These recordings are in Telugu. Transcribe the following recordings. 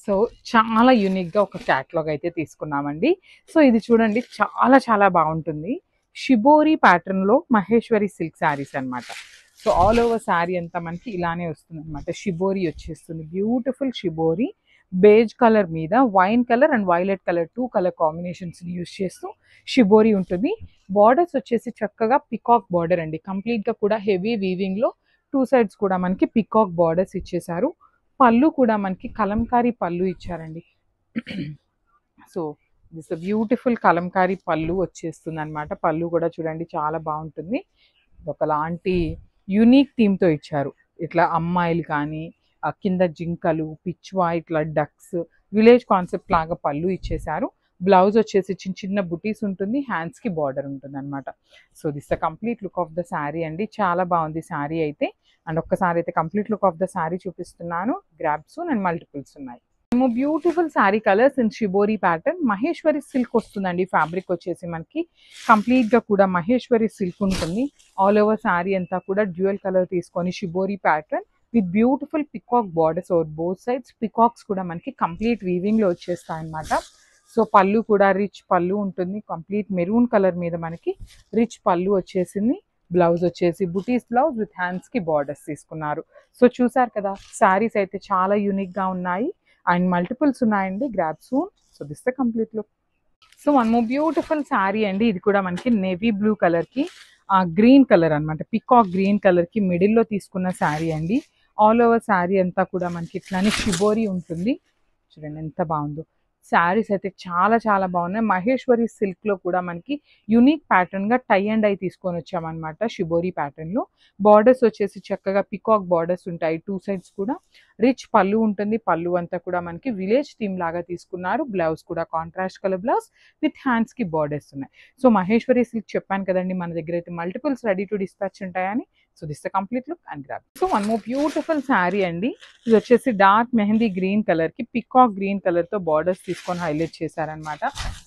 సో చాలా యూనిక్గా ఒక క్యాటలాగ్ అయితే తీసుకున్నామండి. సో ఇది చూడండి, చాలా చాలా బాగుంటుంది. షిబోరి ప్యాటర్న్లో మహేశ్వరి సిల్క్ శారీస్ అనమాట. సో ఆల్ ఓవర్ శారీ అంతా మనకి ఇలానే వస్తుంది అనమాట. షిబోరి వచ్చేస్తుంది, బ్యూటిఫుల్ షిబోరి. బేజ్ కలర్ మీద wine colour and violet colour 2 colour combinations use చేస్తూ షిబోరి ఉంటుంది. బార్డర్స్ వచ్చేసి చక్కగా పికాక్ బార్డర్ అండి, కంప్లీట్గా కూడా హెవీ వీవింగ్లో 2 సైడ్స్ కూడా మనకి పికాక్ బార్డర్స్ ఇచ్చేసారు. పళ్ళు కూడా మనకి కలంకారీ పళ్ళు ఇచ్చారండి. సో దిస్ బ్యూటిఫుల్ కలంకారీ పళ్ళు వచ్చేస్తుంది అనమాట. పళ్ళు కూడా చూడండి చాలా బాగుంటుంది. ఒకలాంటి యూనిక్ థీమ్తో ఇచ్చారు. ఇట్లా అమ్మాయిలు కానీ కింద జింకలు, పిచ్వా, ఇట్లా డక్స్, విలేజ్ కాన్సెప్ట్ లాగా పళ్ళు ఇచ్చేసారు. బ్లౌజ్ వచ్చేసి చిన్న చిన్న బుటీస్ ఉంటుంది, హ్యాండ్స్కి బార్డర్ ఉంటుంది అనమాట. So this the complete look of the sari అండి. చాలా బాగుంది శారీ అయితే. అండ్ ఒక్కసారి అయితే complete look of the sari చూపిస్తున్నాను. గ్రాబ్స్ అండ్ మల్టిపుల్స్ ఉన్నాయి. మేము beautiful sari colours in shibori pattern. Maheshwari silk వస్తుందండి. ఫ్యాబ్రిక్ వచ్చేసి మనకి కంప్లీట్గా కూడా మహేశ్వరి సిల్క్ ఉంటుంది. ఆల్ ఓవర్ శారీ అంతా కూడా డ్యూయల్ కలర్ తీసుకొని shibori pattern with beautiful peacock borders over both sides. Peacocks కూడా మనకి కంప్లీట్ వీవింగ్లో వచ్చేస్తాయి అనమాట. సో పళ్ళు కూడా రిచ్ పళ్ళు ఉంటుంది, కంప్లీట్ మెరూన్ కలర్ మీద మనకి రిచ్ పళ్ళు వచ్చేసింది. బ్లౌజ్ వచ్చేసి బుటీస్ బ్లౌజ్ విత్ హ్యాండ్స్కి బార్డర్స్ తీసుకున్నారు. సో చూసారు కదా, శారీస్ అయితే చాలా యూనిక్గా ఉన్నాయి అండ్ మల్టిపుల్స్ ఉన్నాయండి. Grab soon. So this the complete look. So one more beautiful sari అండి. ఇది కూడా మనకి నేవీ బ్లూ కలర్కి గ్రీన్ కలర్ అనమాట, పికాక్ గ్రీన్ కలర్కి మిడిల్లో తీసుకున్న శారీ అండి. ఆల్ ఓవర్ శారీ అంతా కూడా మనకి ఇట్లానే షిబోరి ఉంటుంది. చూడండి ఎంత బాగుందో. శారీస్ అయితే చాలా చాలా బాగున్నాయి. మహేశ్వరి సిల్క్లో కూడా మనకి యూనిక్ ప్యాటర్న్గా టై అండ్ ఐ తీసుకొని వచ్చామన్నమాట. షిబోరి ప్యాటర్న్లో బార్డర్స్ వచ్చేసి చక్కగా పికాక్ బార్డర్స్ ఉంటాయి 2 సైడ్స్ కూడా. రిచ్ పళ్ళు ఉంటుంది. పళ్ళు అంతా కూడా మనకి విలేజ్ థీమ్ లాగా తీసుకున్నారు. బ్లౌజ్ కూడా కాంట్రాస్ట్ కలర్ బ్లౌజ్ విత్ హ్యాండ్స్కి బార్డర్స్ ఉన్నాయి. సో మహేశ్వరి సిల్క్ చెప్పాను కదండి, మన దగ్గర అయితే మల్టిపుల్స్ రెడీ టు డిస్పాచ్ ఉంటాయని. So this the complete look and grab. So one more beautiful sari అండి. ఇది వచ్చేసి డార్క్ మెహందీ గ్రీన్ కలర్కి పికాక్ గ్రీన్ కలర్తో బార్డర్స్ తీసుకొని హైలైట్ చేశారనమాట.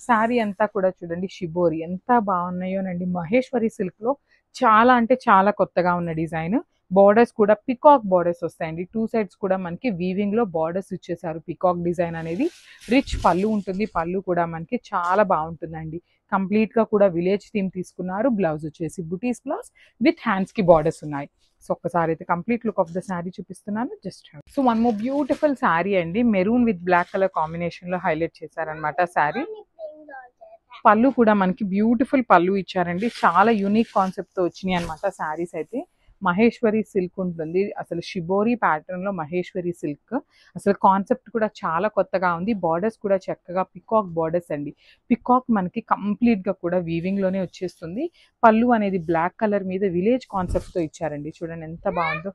శారీ అంతా కూడా చూడండి షిబోరి ఎంత బాగున్నాయోనండి. మహేశ్వరి సిల్క్లో చాలా అంటే చాలా కొత్తగా ఉన్న డిజైన్. బార్డర్స్ కూడా పికాక్ బార్డర్స్ వస్తాయండి. 2 సైడ్స్ కూడా మనకి వీవింగ్లో బార్డర్స్ ఇచ్చేసారు. పికాక్ డిజైన్ అనేది. రిచ్ పళ్ళు ఉంటుంది. పళ్ళు కూడా మనకి చాలా బాగుంటుందండి. కంప్లీట్గా కూడా విలేజ్ థీమ్ తీసుకున్నారు. బ్లౌజ్ వచ్చేసి బుటీస్ బ్లౌజ్ విత్ హ్యాండ్స్కి బార్డర్స్ ఉన్నాయి. సో ఒక్కసారి అయితే complete look of the sari చూపిస్తున్నాను. Just so one more beautiful sari అండి. మెరూన్ విత్ బ్లాక్ కలర్ కాంబినేషన్లో హైలైట్ చేశారనమాట శారీ. పళ్ళు కూడా మనకి బ్యూటిఫుల్ పళ్ళు ఇచ్చారండి. చాలా యూనిక్ కాన్సెప్ట్తో వచ్చినాయి అనమాట శారీస్ అయితే. మహేశ్వరి సిల్క్ ఉంటుంది. అసలు షిబోరి ప్యాటర్న్లో మహేశ్వరి సిల్క్ అసలు కాన్సెప్ట్ కూడా చాలా కొత్తగా ఉంది. బార్డర్స్ కూడా చక్కగా పికాక్ బార్డర్స్ అండి. పికాక్ మనకి కంప్లీట్గా కూడా వీవింగ్లోనే వచ్చేస్తుంది. పళ్ళు అనేది బ్లాక్ కలర్ మీద విలేజ్ కాన్సెప్ట్తో ఇచ్చారండి. చూడండి ఎంత బాగుందో.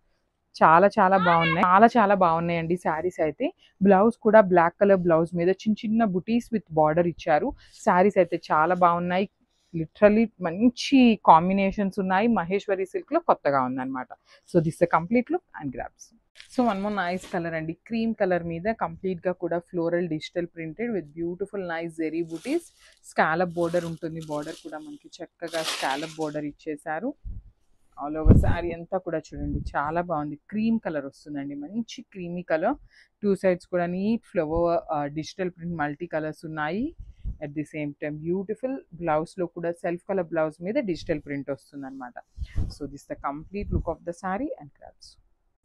చాలా చాలా బాగున్నాయి. చాలా చాలా బాగున్నాయండి శారీస్ అయితే. బ్లౌజ్ కూడా బ్లాక్ కలర్ బ్లౌజ్ మీద చిన్న చిన్న బుటీస్ విత్ బార్డర్ ఇచ్చారు. శారీస్ అయితే చాలా బాగున్నాయి. లిటరలీ మంచి కాంబినేషన్స్ ఉన్నాయి. మహేశ్వరి సిల్క్లో కొత్తగా ఉందన్నమాట. So this the complete look and grabs. So one more nice colour అండి. క్రీమ్ కలర్ మీద కంప్లీట్గా కూడా floral digital printed with beautiful nice zari booties. Scallop border ఉంటుంది. బార్డర్ కూడా మనకి చక్కగా స్కాలప్ బోర్డర్ ఇచ్చేసారు. ఆల్ ఓవర్ శారీ అంతా కూడా చూడండి చాలా బాగుంది. క్రీమ్ కలర్ వస్తుందండి, మంచి క్రీమీ కలర్. 2 సైడ్స్ కూడా neat flower digital print multi colours ఉన్నాయి. At the same time beautiful బ్లౌజ్లో కూడా సెల్ఫ్ కలర్ బ్లౌజ్ మీద డిజిటల్ ప్రింట్ వస్తుంది అనమాట. So this the complete look of the sari and crafts.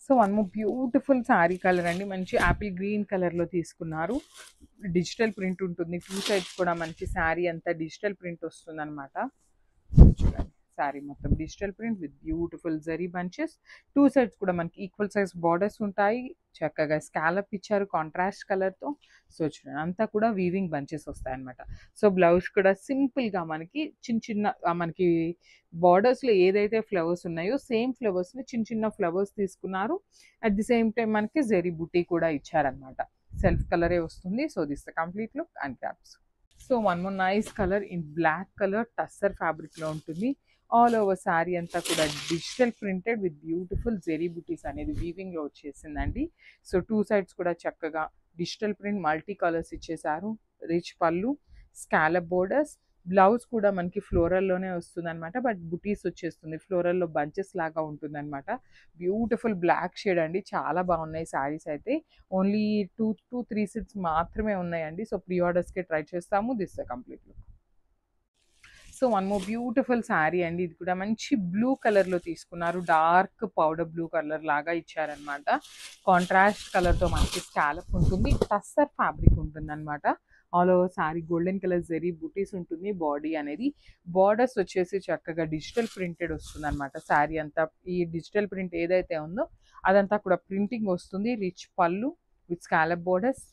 So one more beautiful sari colour అండి. మంచి యాపిల్ గ్రీన్ కలర్లో తీసుకున్నారు. డిజిటల్ ప్రింట్ ఉంటుంది. 2 సైడ్స్ కూడా మనకి శారీ అంతా డిజిటల్ ప్రింట్ వస్తుంది అనమాట. చూడండి శారీ మొత్తం digital print with beautiful zari bunches. 2 sides కూడా మనకి ఈక్వల్ సైజ్ బార్డర్స్ ఉంటాయి. చక్కగా స్కాలప్ ఇచ్చారు కాంట్రాస్ట్ కలర్తో. సో చూడండి అంతా కూడా వీవింగ్ బంచెస్ వస్తాయి అనమాట. సో బ్లౌజ్ కూడా సింపుల్గా మనకి చిన్న చిన్న మనకి బార్డర్స్లో ఏదైతే ఫ్లవర్స్ ఉన్నాయో సేమ్ ఫ్లవర్స్ని చిన్న చిన్న ఫ్లవర్స్ తీసుకున్నారు. అట్ ది సేమ్ టైం మనకి జరీ బుటీ కూడా ఇచ్చారనమాట. సెల్ఫ్ కలరే వస్తుంది. So this the complete look and caps. So one more nice colour in black colour tussar ఫ్యాబ్రిక్లో ఉంటుంది. ఆల్ ఓవర్ శారీ అంతా కూడా digital printed with beautiful zari బుటీస్ అనేది వీవింగ్లో వచ్చేసిందండి. సో 2 సైడ్స్ కూడా చక్కగా డిజిటల్ ప్రింట్ మల్టీ కలర్స్ ఇచ్చేసారు. రిచ్ పళ్ళు, స్కాలప్ బోర్డర్స్, బ్లౌజ్ కూడా మనకి ఫ్లోరల్‌లోనే వస్తుందనమాట. బట్ బుటీస్ వచ్చేస్తుంది. ఫ్లోరల్‌లో బంచెస్ లాగా ఉంటుందనమాట. బ్యూటిఫుల్ బ్లాక్ షేడ్ అండి. చాలా బాగున్నాయి శారీస్ అయితే. ఓన్లీ 2-3 సెట్స్ మాత్రమే ఉన్నాయండి. సో, ప్రీ ఆర్డర్స్‌కే ట్రై చేస్తాము. This the complete look. So, one more beautiful sari అండి. ఇది కూడా మంచి బ్లూ కలర్‌లో తీసుకున్నారు. డార్క్ పౌడర్ బ్లూ కలర్ లాగా ఇచ్చారనమాట. కాంట్రాస్ట్ కలర్‌తో మనకి స్కాలప్ ఉంటుంది. టస్సర్ ఫ్యాబ్రిక్ ఉంటుందనమాట. All over sari golden colour zari బుటీస్ ఉంటుంది. బాడీ అనేది బోర్డర్స్ వచ్చేసి చక్కగా డిజిటల్ ప్రింటెడ్ వస్తుందనమాట. శారీ అంతా ఈ డిజిటల్ ప్రింట్ ఏదైతే ఉందో అదంతా కూడా ప్రింటింగ్ వస్తుంది. రిచ్ పళ్ళు విత్ స్కాలప్ బోర్డర్స్.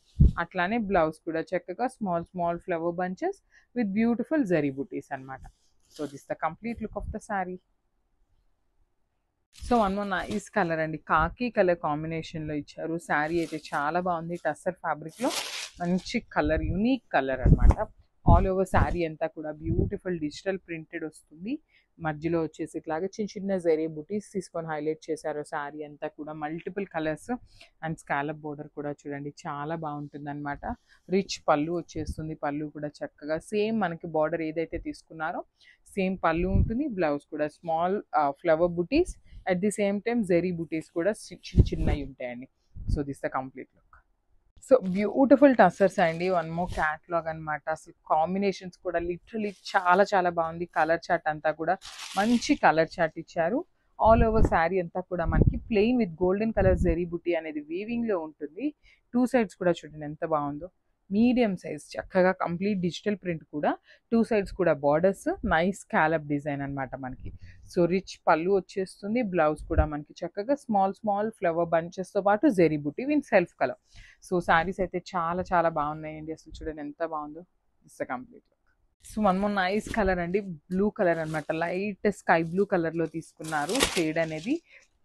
అట్లానే బ్లౌజ్ కూడా చక్కగా small small flower bunches with beautiful zari booties అన్నమాట. So this the complete look of the sari. So one more nice colour అండి. కాకి కలర్ కాంబినేషన్లో ఇచ్చారు. శారీ అయితే చాలా బాగుంది. టస్సర్ ఫ్యాబ్రిక్లో మంచి కలర్, యూనిక్ కలర్ అనమాట. ఆల్ ఓవర్ శారీ అంతా కూడా బ్యూటిఫుల్ డిజిటల్ ప్రింటెడ్ వస్తుంది. మధ్యలో వచ్చేసి ఇట్లాగా చిన్న చిన్న జరీ బుటీస్ తీసుకొని హైలైట్ చేశారు. శారీ అంతా కూడా multiple colours and scallop border కూడా చూడండి చాలా బాగుంటుంది అనమాట. రిచ్ పళ్ళు వచ్చేస్తుంది. పళ్ళు కూడా చక్కగా సేమ్ మనకి బార్డర్ ఏదైతే తీసుకున్నారో సేమ్ పళ్ళు ఉంటుంది. బ్లౌజ్ కూడా స్మాల్ ఫ్లవర్ బుటీస్ at the same time zari బుటీస్ కూడా చిన్న చిన్నవి ఉంటాయండి. So this the complete look. So beautiful tussars అండి. వన్ మోర్ క్యాట్లాగ్ అనమాట. అసలు కాంబినేషన్స్ కూడా లిటరలీ చాలా చాలా బాగుంది. కలర్ చార్ట్ అంతా కూడా మంచి కలర్ చార్ట్ ఇచ్చారు. ఆల్ ఓవర్ శారీ అంతా కూడా మనకి plain with golden colour zari బుటీ అనేది వీవింగ్లో ఉంటుంది. టూ సైడ్స్ కూడా చూడండి ఎంత బాగుందో. మీడియం సైజ్ చక్కగా కంప్లీట్ డిజిటల్ ప్రింట్ కూడా టూ సైడ్స్ కూడా బార్డర్స్ నైస్ స్కాలప్ డిజైన్ అనమాట మనకి. సో రిచ్ పళ్ళు వచ్చేస్తుంది. బ్లౌజ్ కూడా మనకి చక్కగా స్మాల్ స్మాల్ ఫ్లవర్ బంచెస్తో పాటు జెరీ బుటీ win self colour. So saris అయితే చాలా చాలా బాగున్నాయండి. అసలు చూడండి ఎంత బాగుందో. It's complete. So one more nice colour అండి. బ్లూ కలర్ అనమాట. లైట్ స్కై బ్లూ కలర్లో తీసుకున్నారు. షేడ్ అనేది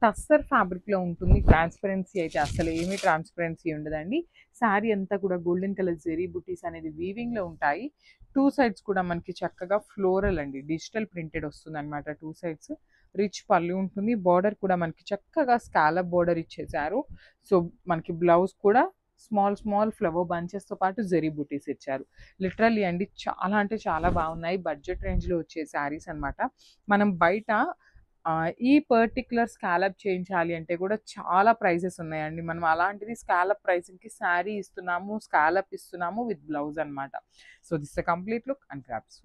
టస్సర్ ఫ్యాబ్రిక్లో ఉంటుంది. ట్రాన్స్పరెన్సీ అయితే అసలు ఏమీ ట్రాన్స్పరెన్సీ ఉండదండి. శారీ అంతా కూడా గోల్డెన్ కలర్ జెరీ బుటీస్ అనేది వీవింగ్లో ఉంటాయి. టూ సైడ్స్ కూడా మనకి చక్కగా ఫ్లోరల్ అండి డిజిటల్ ప్రింటెడ్ వస్తుంది అనమాట. టూ సైడ్స్ రిచ్ పళ్ళు ఉంటుంది. బార్డర్ కూడా మనకి చక్కగా స్కాలప్ బార్డర్ ఇచ్చేసారు. సో మనకి బ్లౌజ్ కూడా స్మాల్ స్మాల్ ఫ్లవర్ బంచెస్తో పాటు జెరీ బుటీస్ ఇచ్చారు. లిటరల్లీ అండి చాలా అంటే చాలా బాగున్నాయి. బడ్జెట్ రేంజ్లో వచ్చే శారీస్ అనమాట. మనం బయట ఈ పర్టిక్యులర్ స్కాలప్ చేయించాలి అంటే కూడా చాలా ప్రైసెస్ ఉన్నాయండి. మనం అలాంటిది స్కాలప్ ప్రైసింగ్కి శారీ ఇస్తున్నాము, స్కాలప్ ఇస్తున్నాము విత్ బ్లౌజ్ అనమాట. So this the complete look and crops.